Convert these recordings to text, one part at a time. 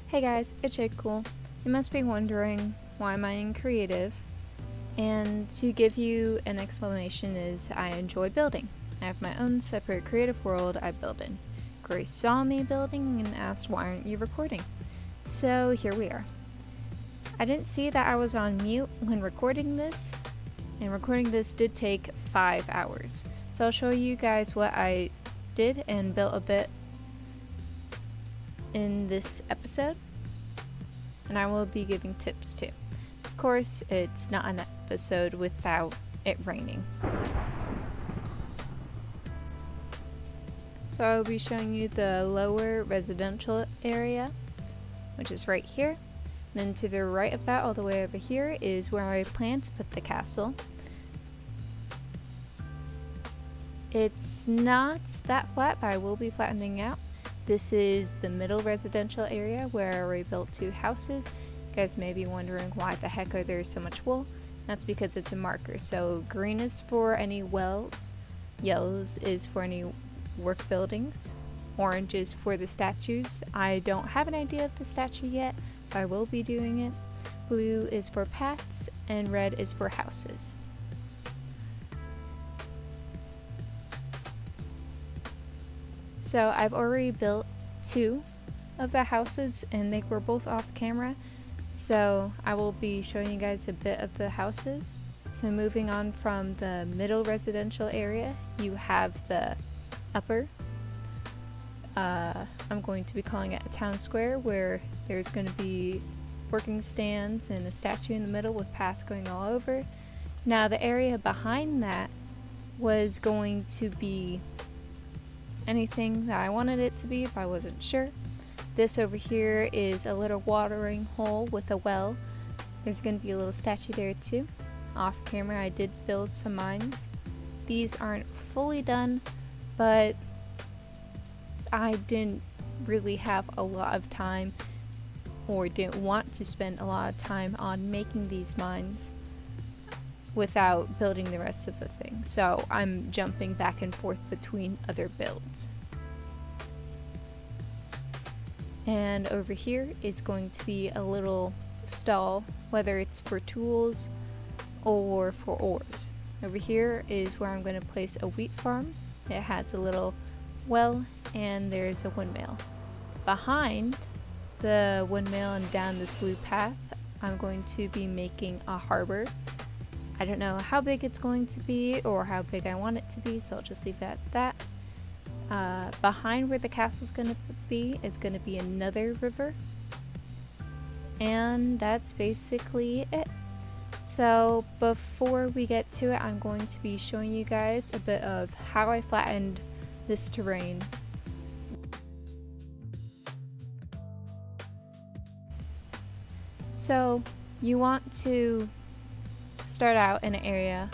Hey guys, it's Jake Cool. You must be wondering why am I in creative, and to give you an explanation is I enjoy building. I have my own separate creative world I build in. Grace saw me building and asked, why aren't you recording? So here we are. I didn't see that I was on mute when recording this, and recording this did take 5 hours. So I'll show you guys what I did and built a bit in this episode, and I will be giving tips too. Of course, it's not an episode without it raining. So I will be showing you the lower residential area, which is right here. Then to the right of that, all the way over here, is where I plan to put the castle. It's not that flat, but I will be flattening out. This is the middle residential area where I already built 2 houses. You guys may be wondering why the heck are there so much wool. That's because it's a marker. So green is for any wells, yellows is for any work buildings, orange is for the statues. I don't have an idea of the statue yet, but I will be doing it. Blue is for paths, and red is for houses. So I've already built 2 of the houses, and they were both off camera. So I will be showing you guys a bit of the houses. So moving on from the middle residential area, you have the upper. I'm going to be calling it a town square, where there's going to be working stands and a statue in the middle with paths going all over. Now the area behind that was going to be anything that I wanted it to be, but I wasn't sure. This over here is a little watering hole with a well. There's going to be a little statue there too. Off camera I did build some mines. These aren't fully done, but I didn't really have a lot of time, or didn't want to spend a lot of time on making these mines without building the rest of the thing. So I'm jumping back and forth between other builds. And over here is going to be a little stall, whether it's for tools or for ores. Over here is where I'm going to place a wheat farm. It has a little well, and there's a windmill. Behind the windmill and down this blue path, I'm going to be making a harbor. I don't know how big it's going to be or how big I want it to be, so I'll just leave it at that. Behind where the castle's going to be, it's going to be another river. And that's basically it. So before we get to it, I'm going to be showing you guys a bit of how I flattened this terrain. So you want to start out in an area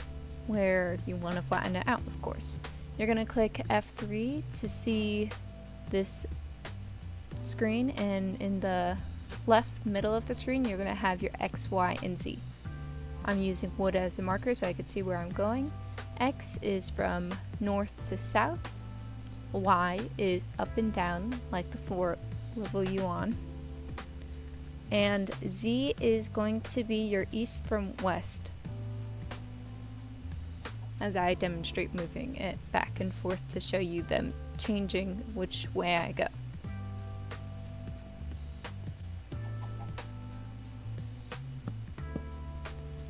where you want to flatten it out, of course. You're going to click F3 to see this screen, and in the left middle of the screen you're going to have your X, Y, and Z. I'm using wood as a marker so I can see where I'm going. X is from north to south. Y is up and down, like the floor level you on. And Z is going to be your east from west, as I demonstrate moving it back and forth to show you them changing which way I go.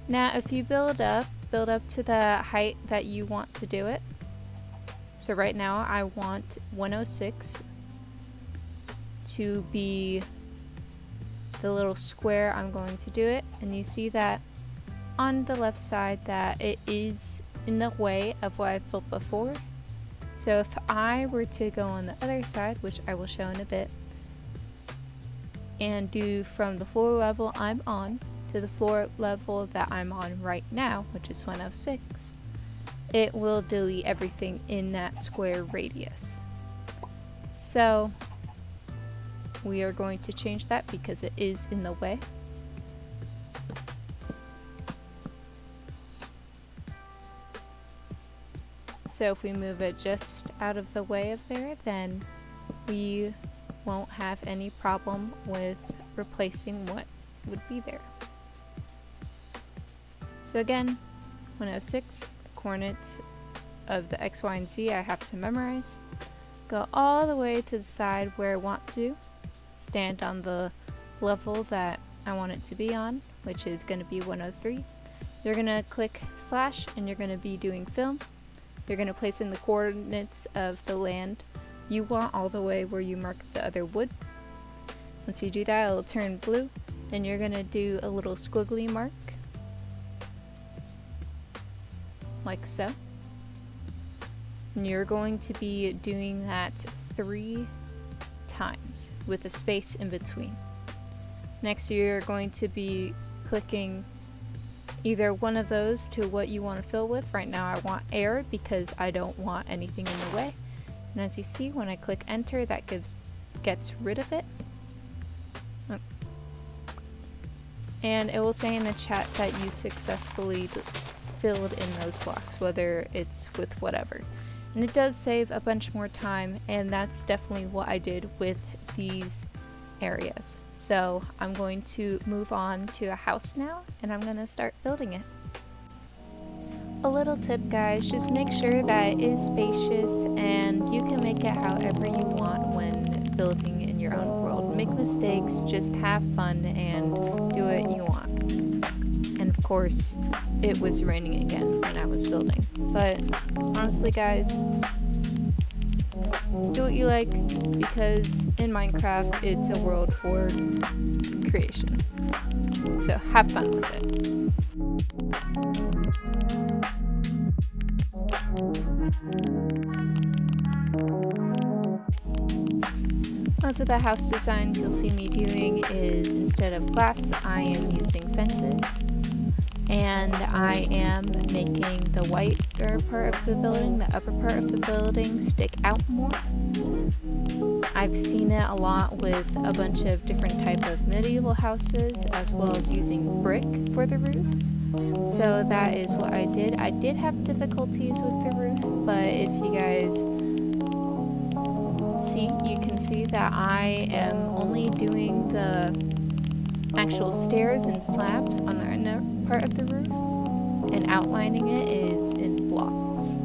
Now if you build up to the height that you want to do it. So right now I want 106 to be the little square I'm going to do it, and you see that on the left side that it is in the way of what I've built before. So if I were to go on the other side, which I will show in a bit, and do from the floor level I'm on to the floor level that I'm on right now, which is 106, it will delete everything in that square radius. So we are going to change that because it is in the way. So if we move it just out of the way of there, then we won't have any problem with replacing what would be there. So again, 106, the coordinates of the X, Y, and Z I have to memorize. Go all the way to the side where I want to stand on the level that I want it to be on, which is going to be 103. You're going to click slash and you're going to be doing film. You're going to place in the coordinates of the land you want all the way where you marked the other wood. Once you do that, it'll turn blue. Then you're going to do a little squiggly mark, like so. And you're going to be doing that 3 times with a space in between. Next, you're going to be clicking either one of those to what you want to fill with. Right now I want air because I don't want anything in the way. And as you see, when I click enter, that gets rid of it. And it will say in the chat that you successfully filled in those blocks, whether it's with whatever. And it does save a bunch more time, and that's definitely what I did with these areas. So I'm going to move on to a house now, and I'm going to start building it. A little tip, guys, just make sure that it is spacious and you can make it however you want when building in your own world. Make mistakes, just have fun and do what you want. And of course, it was raining again when I was building. But honestly, guys, do what you like, because in Minecraft, it's a world for creation. So have fun with it. Most of the house designs you'll see me doing is, instead of glass, I am using fences. And I am making the whiter part of the building, the upper part of the building, stick out more. I've seen it a lot with a bunch of different type of medieval houses, as well as using brick for the roofs. So that is what I did. I did have difficulties with the roof, but if you guys see, you can see that I am only doing the actual stairs and slabs on the inner part of the roof, and outlining it is in blocks.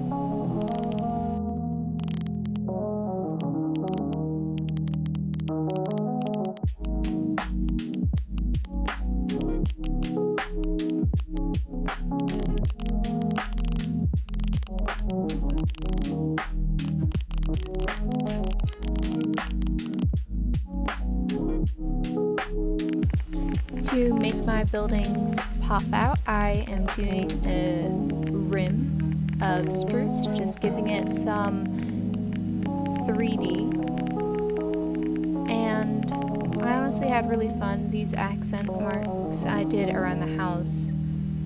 To make my buildings pop out, I am doing a rim of spruce, just giving it some 3D. And I honestly had really fun. These accent marks I did around the house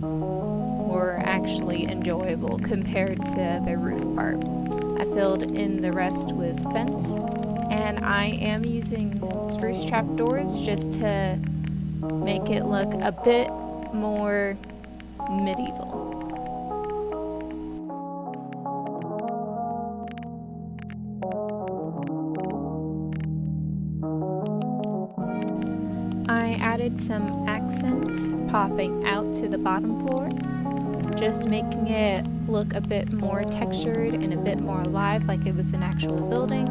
were actually enjoyable compared to the roof part. I filled in the rest with fence, and I am using spruce trapdoors just to make it look a bit more medieval. I added some accents popping out to the bottom floor, just making it look a bit more textured and a bit more alive, like it was an actual building,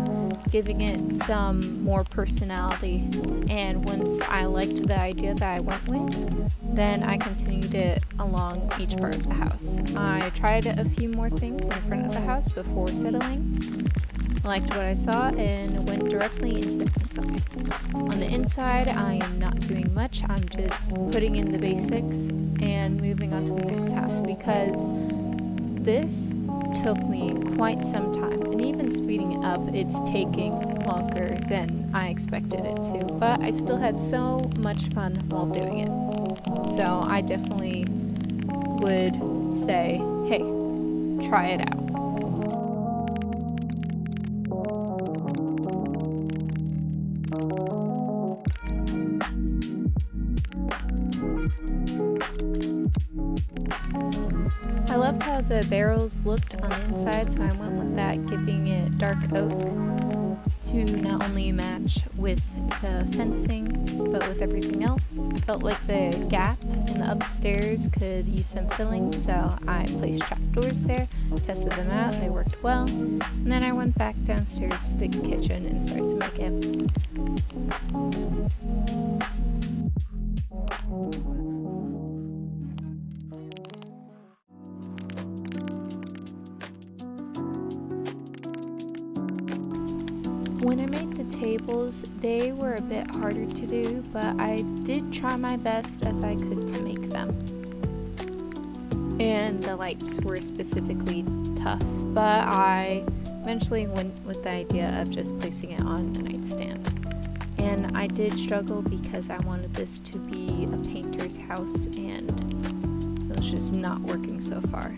giving it some more personality. And once I liked the idea that I went with, then I continued it along each part of the house. I tried a few more things in the front of the house before settling. I liked what I saw and went directly into the inside. On the inside, I am not doing much. I'm just putting in the basics and moving on to the next house, because this took me quite some time, and even speeding it up, it's taking longer than I expected it to, but I still had so much fun while doing it. So I definitely would say, hey, try it out. I loved how the barrels looked on the inside, so I went with that, giving it dark oak to not only match with the fencing, but with everything else. I felt like the gap in the upstairs could use some filling, so I placed trapdoors there, tested them out, they worked well, and then I went back downstairs to the kitchen and started to make it. When I made the tables, they were a bit harder to do, but I did try my best as I could to make them. And the lights were specifically tough, but I eventually went with the idea of just placing it on the nightstand. And I did struggle because I wanted this to be a painter's house, and it was just not working so far.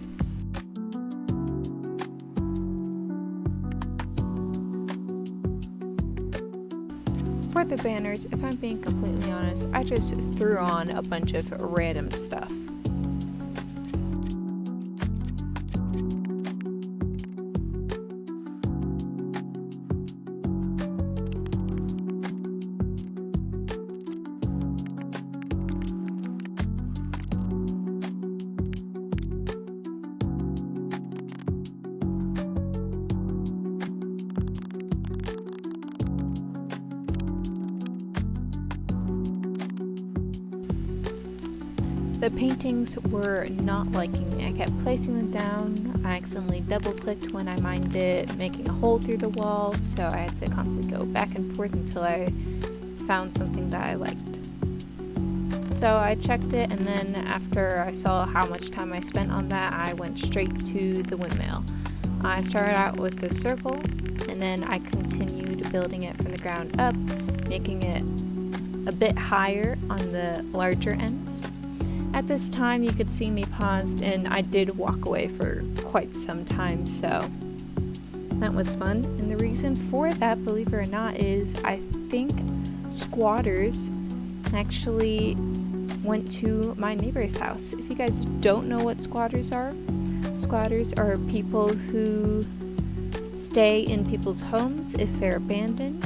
For the banners, if I'm being completely honest, I just threw on a bunch of random stuff. The paintings were not liking me. I kept placing them down. I accidentally double clicked when I mined it, making a hole through the wall, so I had to constantly go back and forth until I found something that I liked. So I checked it, and then after I saw how much time I spent on that, I went straight to the windmill. I started out with the circle, and then I continued building it from the ground up, making it a bit higher on the larger ends. At this time, you could see me paused, and I did walk away for quite some time, so that was fun. And the reason for that, believe it or not, is I think squatters actually went to my neighbor's house. If you guys don't know what squatters are people who stay in people's homes if they're abandoned.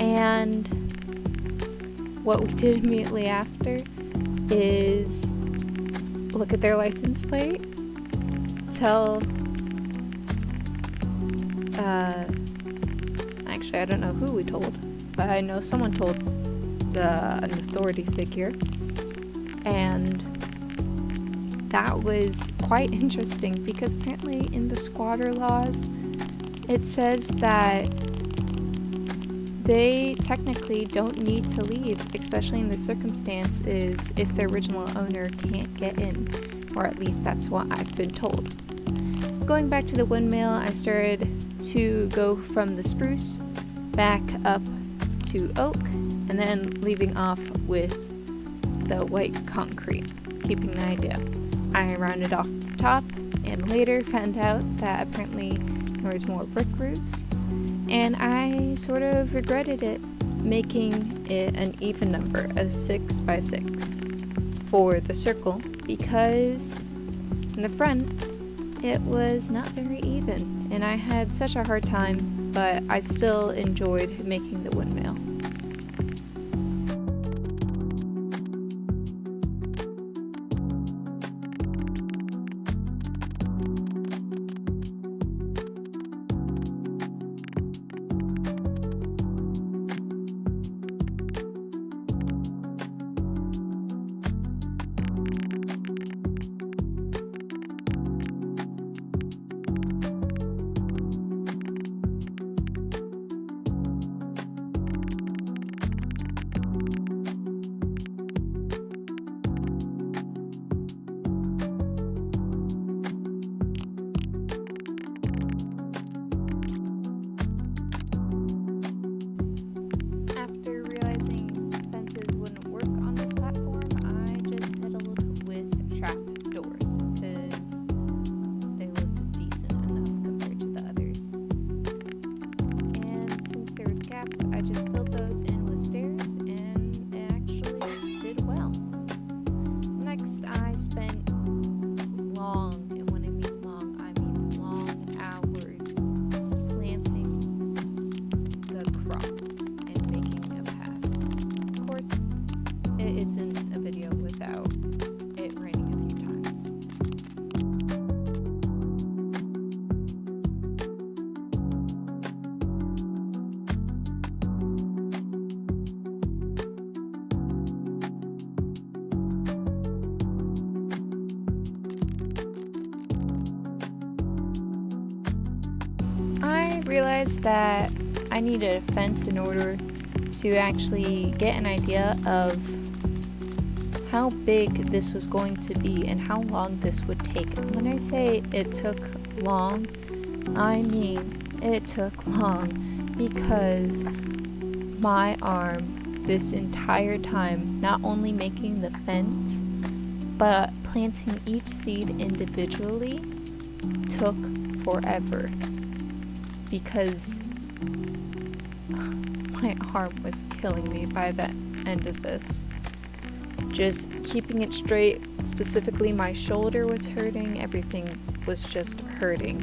And what we did immediately after is look at their license plate, actually I don't know who we told, but I know someone told an authority figure, and that was quite interesting because apparently in the squatter laws it says that they technically don't need to leave, especially in the circumstances if the original owner can't get in, or at least that's what I've been told. Going back to the windmill, I started to go from the spruce back up to oak, and then leaving off with the white concrete, keeping the idea. I rounded off the top, and later found out that apparently there was more brick roofs, and I sort of regretted it, making it an even number, a 6 by 6 for the circle, because in the front it was not very even, and I had such a hard time, but I still enjoyed making the windmill. realized that I needed a fence in order to actually get an idea of how big this was going to be and how long this would take. And when I say it took long, I mean it took long, because my arm this entire time, not only making the fence, but planting each seed individually took forever, because my arm was killing me by the end of this. Just keeping it straight, specifically my shoulder was hurting, everything was just hurting.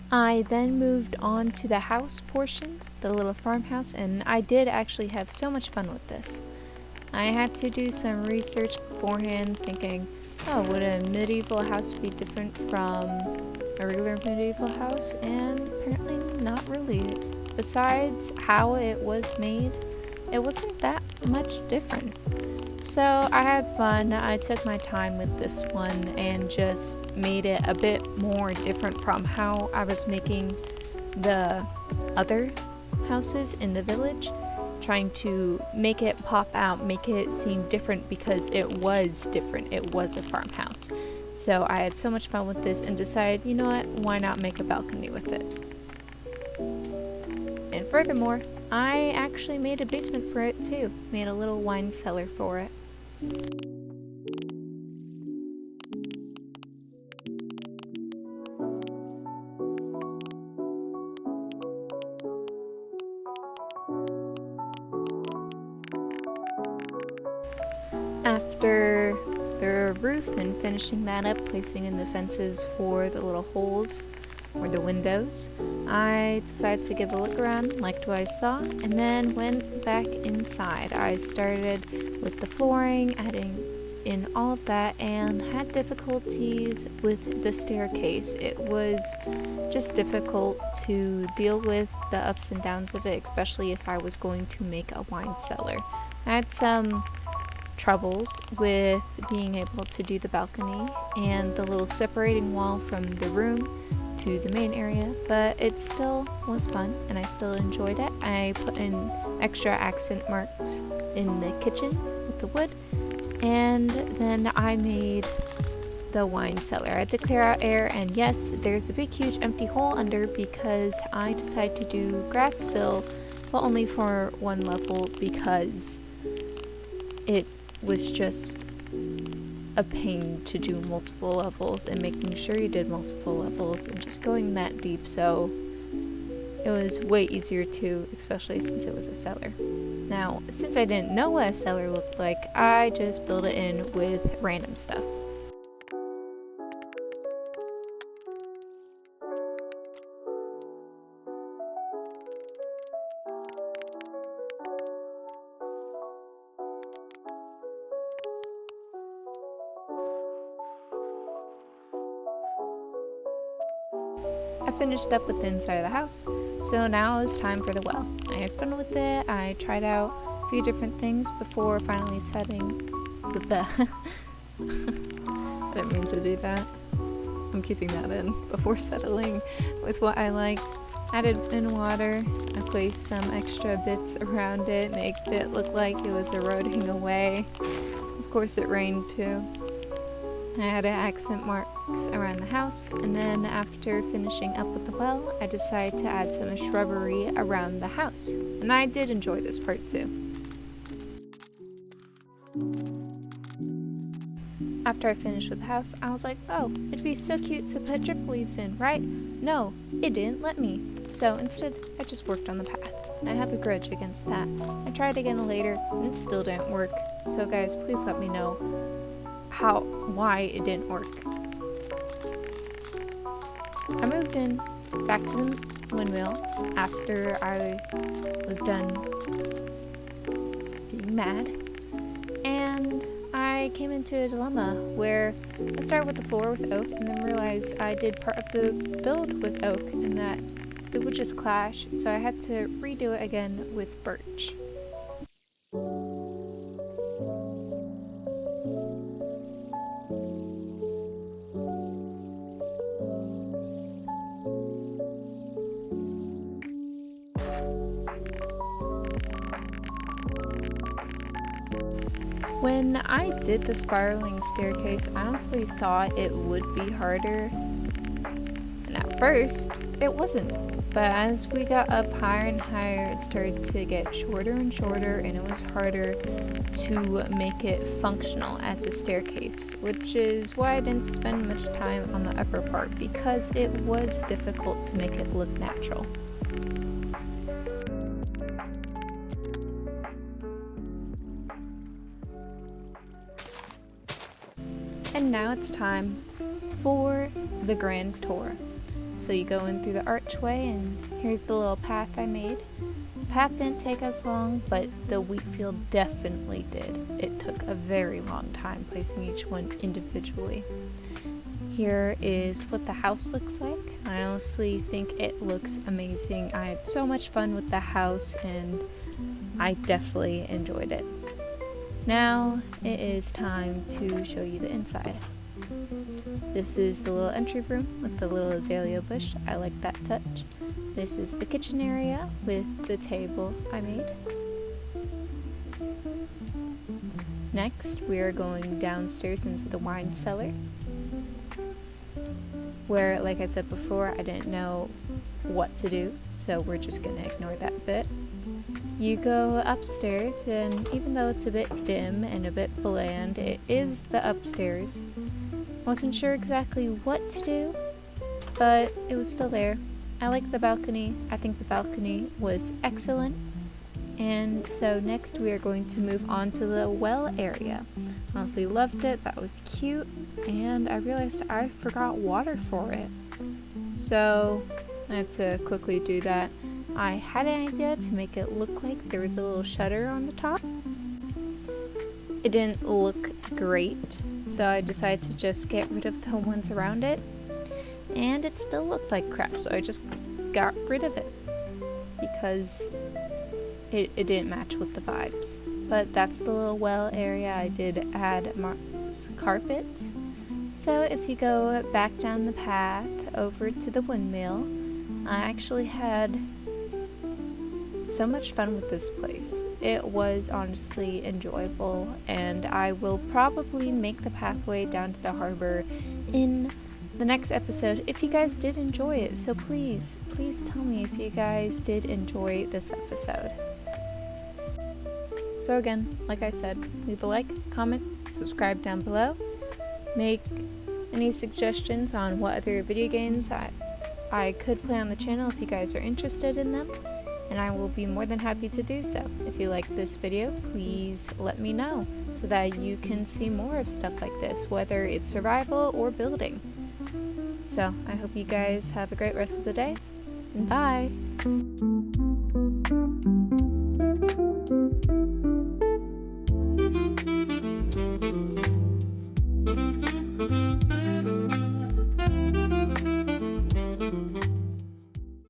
I then moved on to the house portion, the little farmhouse, and I did actually have so much fun with this. I had to do some research beforehand, thinking, oh, would a medieval house be different from a regular medieval house? And apparently not really. Besides how it was made, it wasn't that much different. So I had fun. I took my time with this one and just made it a bit more different from how I was making the other houses in the village, trying to make it pop out, make it seem different, because it was different. It was a farmhouse. So I had so much fun with this and decided, you know what, why not make a balcony with it? And furthermore, I actually made a basement for it too. Made a little wine cellar for it. After the roof and finishing that up, placing in the fences for the little holes or the windows, I decided to give a look around, liked what I saw, and then went back inside. I started with the flooring, adding in all of that, and had difficulties with the staircase. It was just difficult to deal with the ups and downs of it, especially if I was going to make a wine cellar. I had some troubles with being able to do the balcony and the little separating wall from the room to the main area, but it still was fun and I still enjoyed it. I put in extra accent marks in the kitchen with the wood, and then I made the wine cellar. I had to clear out air, and yes, there's a big huge empty hole under because I decided to do grass fill, but only for one level because it was just a pain to do multiple levels and making sure you did multiple levels and just going that deep, so it was way easier too, especially since it was a cellar. Now, since I didn't know what a cellar looked like, I just built it in with random stuff. I finished up with the inside of the house, so now it's time for the well. I had fun with it. I tried out a few different things before finally setting with the I didn't mean to do that. I'm keeping that in. Before settling with what I liked, added in water. I placed some extra bits around it, made it look like it was eroding away. Of course it rained too. I added accent marks around the house, and then after finishing up with the well, I decided to add some shrubbery around the house. And I did enjoy this part too. After I finished with the house, I was like, oh, it'd be so cute to put drip leaves in, right? No, it didn't let me. So instead, I just worked on the path. I have a grudge against that. I tried again later, and it still didn't work. So guys, please let me know why it didn't work. I moved in back to the windmill after I was done being mad, I came into a dilemma where I started with the floor with oak and then realized I did part of the build with oak and that it would just clash, so I had to redo it again with birch. When I did the spiraling staircase, I honestly thought it would be harder, and at first it wasn't, but as we got up higher and higher it started to get shorter and shorter, and it was harder to make it functional as a staircase, which is why I didn't spend much time on the upper part, because it was difficult to make it look natural. And now it's time for the grand tour. So you go in through the archway, and here's the little path I made. The path didn't take us long, but the wheat field definitely did. It took a very long time placing each one individually. Here is what the house looks like. I honestly think it looks amazing. I had so much fun with the house and I definitely enjoyed it. Now it is time to show you the inside. This is the little entry room with the little azalea bush. I like that touch. This is the kitchen area with the table I made. Next, we are going downstairs into the wine cellar, where, like I said before, I didn't know what to do, so we're just gonna ignore that bit. You go upstairs, and even though it's a bit dim and a bit bland, it is the upstairs. Wasn't sure exactly what to do, but it was still there. I like the balcony. I think the balcony was excellent. And so next we are going to move on to the well area. Honestly loved it. That was cute. And I realized I forgot water for it. So I had to quickly do that. I had an idea to make it look like there was a little shutter on the top. It didn't look great, so I decided to just get rid of the ones around it. And it still looked like crap, so I just got rid of it because it didn't match with the vibes. But that's the little well area. I did add carpet. So if you go back down the path over to the windmill, I actually had so much fun with this place. It was honestly enjoyable, and I will probably make the pathway down to the harbor in the next episode if you guys did enjoy it. So please tell me if you guys did enjoy this episode. So again, like I said, leave a like, comment, subscribe down below. Make any suggestions on what other video games I could play on the channel if you guys are interested in them, and I will be more than happy to do so. If you like this video, please let me know so that you can see more of stuff like this, whether it's survival or building. So I hope you guys have a great rest of the day, and bye!